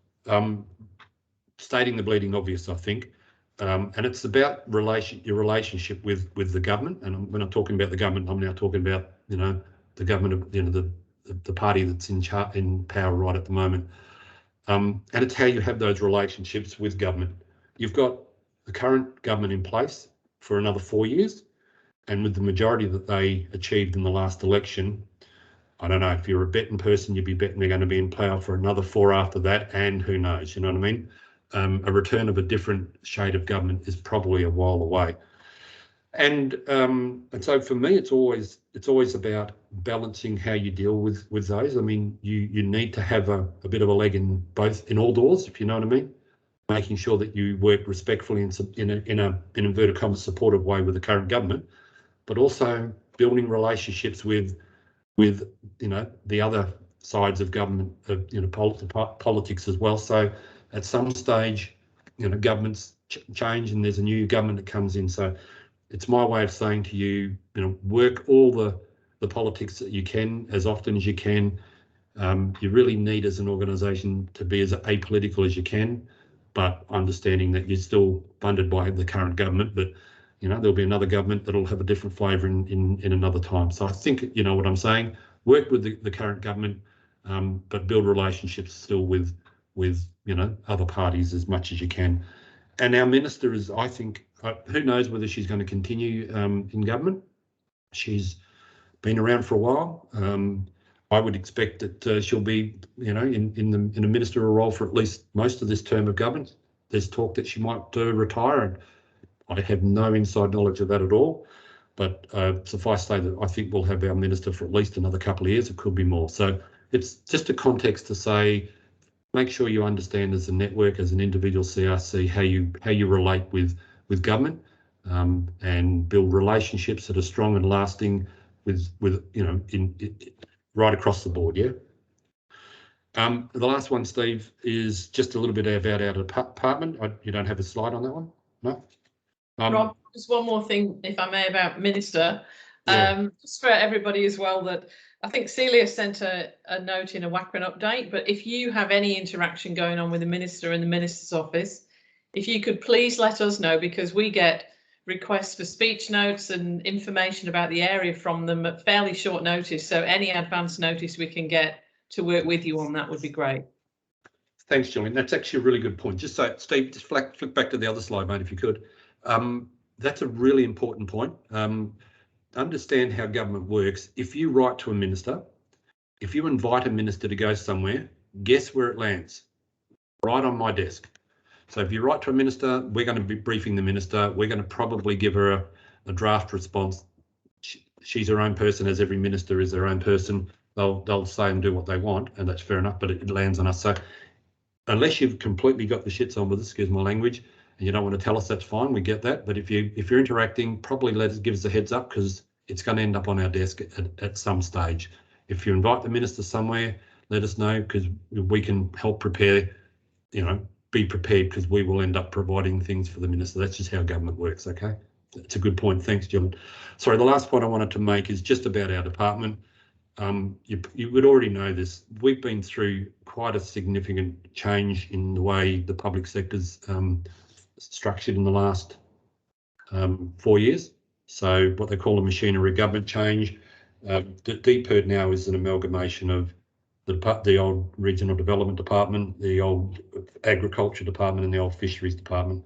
[SPEAKER 1] stating the bleeding obvious, I think. And it's about your relationship with the government. And when I'm talking about the government, I'm now talking about, you know, the government of, you know, the party that's in power right at the moment. And it's how you have those relationships with government. You've got the current government in place for another 4 years, and with the majority that they achieved in the last election, I don't know, if you're a betting person, you'd be betting they're going to be in power for another 4 after that, and who knows, you know what I mean? A return of a different shade of government is probably a while away. And so for me, it's always about balancing how you deal with those. I mean, you need to have a bit of a leg in all doors, if you know what I mean. Making sure that you work respectfully in an inverted commas supportive way with the current government, but also building relationships with you know, the other sides of government, you know, politics as well. So at some stage, you know, governments change and there's a new government that comes in. So it's my way of saying to you, you know, work all the politics that you can as often as you can. You really need as an organisation to be as apolitical as you can, but understanding that you're still funded by the current government, but you know, there'll be another government that'll have a different flavour in another time. So I think, you know what I'm saying, work with the current government, but build relationships still with, you know, other parties as much as you can. And our minister is, I think, who knows whether she's going to continue in government. She's been around for a while. I would expect that she'll be, you know, in a ministerial role for at least most of this term of government. There's talk that she might retire, and I have no inside knowledge of that at all. But suffice to say that I think we'll have our minister for at least another couple of years. It could be more. So it's just a context to say, make sure you understand as a network, as an individual CRC, how you relate with government, and build relationships that are strong and lasting with you know, right across the board. Yeah. The last one, Steve, is just a little bit about our department. You don't have a slide on that one, no?
[SPEAKER 4] Rob, just one more thing, if I may, about Minister.
[SPEAKER 1] Yeah.
[SPEAKER 4] Just for everybody as well, that I think Celia sent a note in a WACRAN update, but if you have any interaction going on with the Minister in the Minister's office, if you could please let us know, because we get requests for speech notes and information about the area from them at fairly short notice. So any advance notice we can get to work with you on that would be great.
[SPEAKER 1] Thanks, Julian. That's actually a really good point. Just so, Steve, just flick back to the other slide, mate, if you could. That's a really important point. Understand how government works. If you write to a minister, if you invite a minister to go somewhere, guess where it lands? Right on my desk. So if you write to a minister, we're going to be briefing the minister. We're going to probably give her a draft response. She's her own person, as every minister is their own person. They'll say and do what they want, and that's fair enough, but it lands on us. So unless you've completely got the shits on with us, excuse my language, and you don't want to tell us, that's fine, we get that. But if you're interacting, probably give us a heads up, because it's going to end up on our desk at some stage. If you invite the minister somewhere, let us know, because we can help prepare, you know, be prepared, because we will end up providing things for the minister. That's just how government works, okay? That's a good point. Thanks, John. Sorry, the last point I wanted to make is just about our department. You would already know this. We've been through quite a significant change in the way the public sector's structured in the last 4 years. So what they call a machinery government change. The DPIRD now is an amalgamation of the old regional development department, the old agriculture department, and the old fisheries department.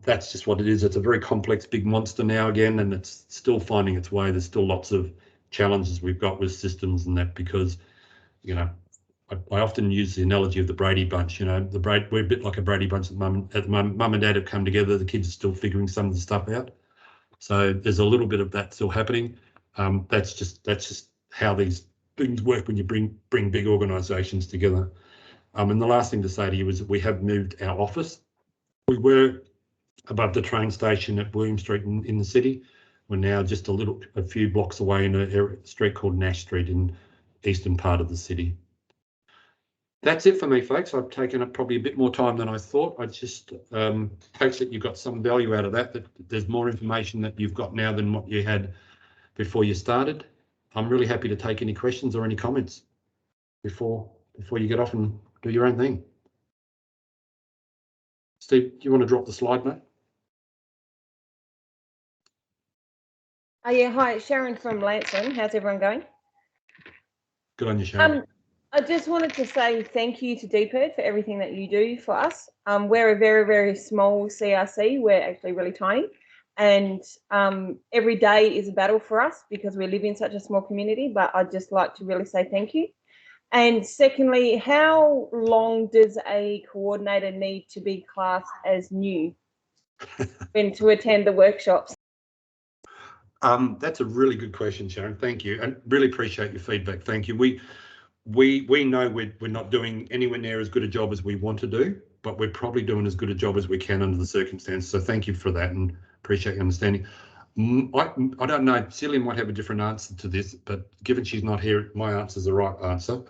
[SPEAKER 1] That's just what it is. It's a very complex, big monster now again, and it's still finding its way. There's still lots of challenges we've got with systems and that, because, you know, I often use the analogy of the Brady Bunch. You know, we're a bit like a Brady Bunch at the moment. Mum and Dad have come together. The kids are still figuring some of the stuff out. So there's a little bit of that still happening. That's just how these things work when you bring big organisations together. And the last thing to say to you is that we have moved our office. We were above the train station at William Street in the city. We're now just a few blocks away in a street called Nash Street in the eastern part of the city. That's it for me, folks. I've taken up probably a bit more time than I thought. I just hope that you got some value out of that there's more information that you've got now than what you had before you started. I'm really happy to take any questions or any comments before you get off and do your own thing. Steve, do you want to drop the slide, mate?
[SPEAKER 5] Oh yeah, hi, it's Sharon from Lansing. How's everyone going?
[SPEAKER 1] Good on you, Sharon.
[SPEAKER 5] I just wanted to say thank you to DPIRD for everything that you do for us. We're a very, very small CRC. We're actually really tiny. And every day is a battle for us because we live in such a small community, but I'd just like to really say thank you. And secondly, how long does a coordinator need to be classed as new when to attend the workshops?
[SPEAKER 1] That's a really good question, Sharon. Thank you, and really appreciate your feedback. Thank you. We know we're not doing anywhere near as good a job as we want to do, but we're probably doing as good a job as we can under the circumstances. So thank you for that, and appreciate your understanding. I don't know, Celia might have a different answer to this, but given she's not here, my answer is the right answer.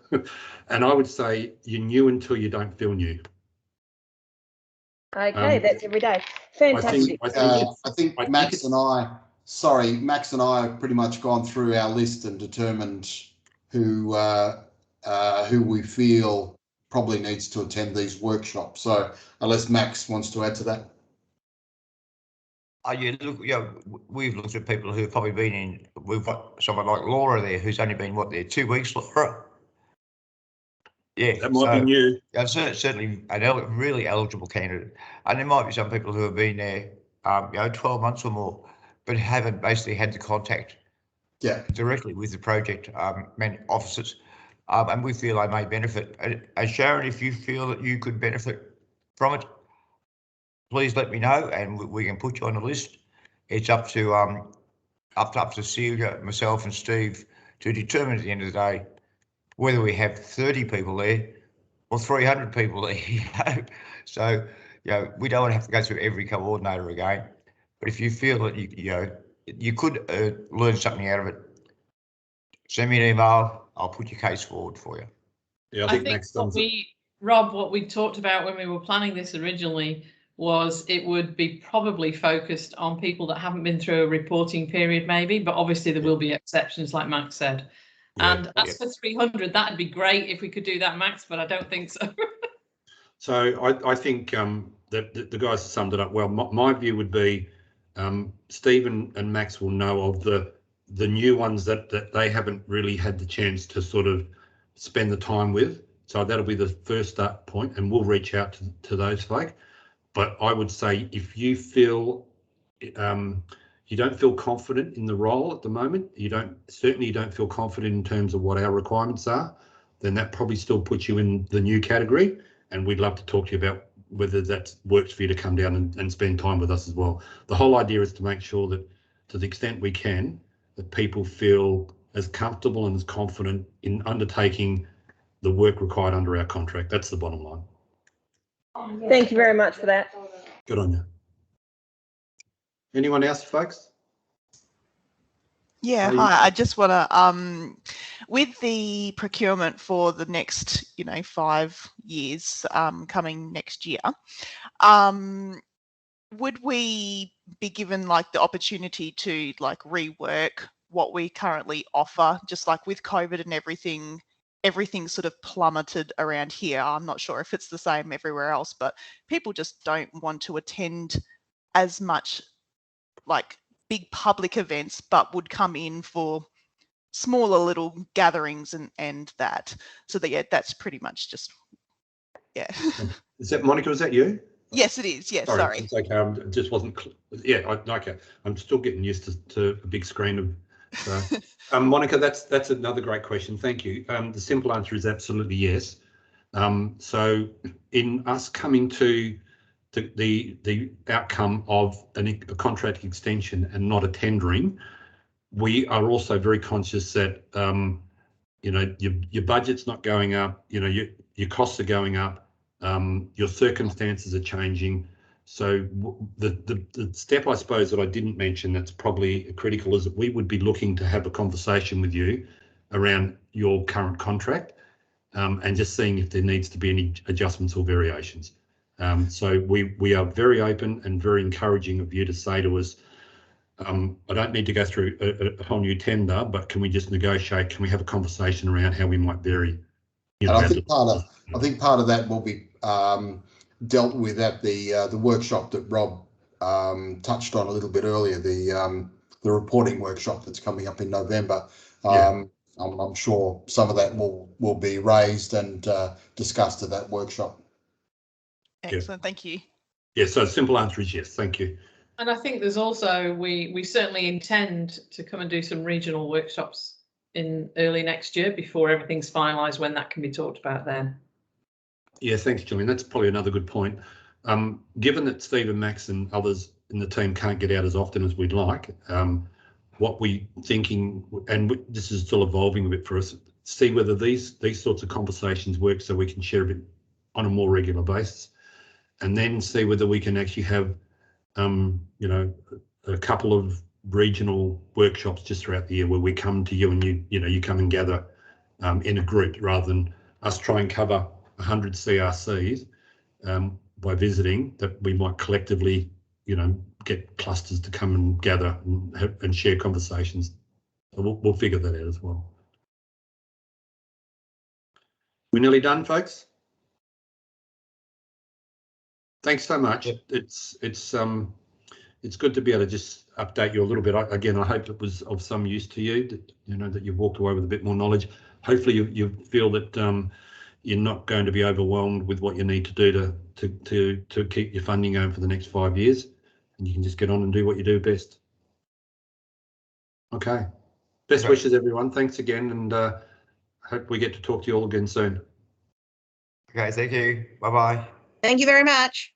[SPEAKER 1] And I would say you're new until you don't feel new.
[SPEAKER 5] Okay, that's every day. Fantastic.
[SPEAKER 3] I think Max and I have pretty much gone through our list and determined who we feel probably needs to attend these workshops. So unless Max wants to add to that.
[SPEAKER 2] We've looked at people who've probably been in. We've got someone like Laura there, who's only been 2 weeks, Laura. Yeah,
[SPEAKER 1] that might be new.
[SPEAKER 2] Certainly a really eligible candidate, and there might be some people who have been there, 12 months or more, but haven't basically had the contact directly with the project officers, and we feel they may benefit. And Sharon, if you feel that you could benefit from it, please let me know, and we can put you on the list. It's up to Celia, myself, and Steve to determine at the end of the day whether we have 30 people there or 300 people there. So, we don't want to have to go through every coordinator again. But if you feel that you could learn something out of it, send me an email. I'll put your case forward for you.
[SPEAKER 1] Yeah, I think
[SPEAKER 4] Rob, what we talked about when we were planning this originally was it would be probably focused on people that haven't been through a reporting period, maybe, but obviously there will be exceptions, like Max said. And as for 300, that'd be great if we could do that, Max, but I don't think so.
[SPEAKER 1] So I think that the guys summed it up well. My view would be Steve and Max will know of the new ones that they haven't really had the chance to sort of spend the time with. So that'll be the first start point, and we'll reach out to those folk. But I would say if you feel you don't feel confident in the role at the moment, you don't feel confident in terms of what our requirements are, then that probably still puts you in the new category. And we'd love to talk to you about whether that works for you to come down and spend time with us as well. The whole idea is to make sure that, to the extent we can, that people feel as comfortable and as confident in undertaking the work required under our contract. That's the bottom line.
[SPEAKER 5] Thank you very much for that.
[SPEAKER 1] Good on you. Anyone else, folks?
[SPEAKER 6] Yeah, hi. I just want to, with the procurement for the next, 5 years coming next year, would we be given the opportunity to rework what we currently offer, just with COVID and everything sort of plummeted around here? I'm not sure if it's the same everywhere else, but people just don't want to attend as much big public events, but would come in for smaller little gatherings and that. So that's pretty much just,
[SPEAKER 1] Is that Monica? Is that you?
[SPEAKER 6] Yes, it is. Yes, sorry.
[SPEAKER 1] It's okay. It just wasn't. Okay. I'm still getting used to a big screen So, Monica, that's another great question. Thank you. The simple answer is absolutely yes. So in us coming to the outcome of a contract extension and not a tendering, we are also very conscious that you know, your budget's not going up, you know, your costs are going up, your circumstances are changing. So the step, I suppose, that I didn't mention that's probably critical is that we would be looking to have a conversation with you around your current contract and just seeing if there needs to be any adjustments or variations. So we are very open and very encouraging of you to say to us, I don't need to go through a whole new tender, but can we just negotiate? Can we have a conversation around how we might vary? You know,
[SPEAKER 3] and I think part of that will be dealt with at the workshop that Rob touched on a little bit earlier, the reporting workshop that's coming up in November.
[SPEAKER 1] Yeah.
[SPEAKER 3] I'm sure some of that will be raised and discussed at that workshop.
[SPEAKER 6] Excellent, thank you.
[SPEAKER 1] Yeah, so the simple answer is yes, thank you.
[SPEAKER 4] And I think there's also, we certainly intend to come and do some regional workshops in early next year before everything's finalised, when that can be talked about then.
[SPEAKER 1] Yeah, thanks, Julian. That's probably another good point. Given that Steve and Max and others in the team can't get out as often as we'd like, what we're thinking, and this is still evolving a bit for us, see whether these sorts of conversations work so we can share a bit on a more regular basis, and then see whether we can actually have you know, a couple of regional workshops just throughout the year where we come to you and you come and gather in a group, rather than us try and cover 100 CRCs by visiting, that we might collectively, you know, get clusters to come and gather and share conversations. So we'll figure that out as well. We're nearly done, folks. Thanks so much. Yep. It's good to be able to just update you a little bit. Again, I hope it was of some use to you, that you know that you've walked away with a bit more knowledge. Hopefully you feel that you're not going to be overwhelmed with what you need to do to keep your funding going for the next 5 years, and you can just get on and do what you do best. Okay. Best wishes, everyone. Thanks again, and hope we get to talk to you all again soon.
[SPEAKER 2] Okay, thank you. Bye-bye.
[SPEAKER 7] Thank you very much.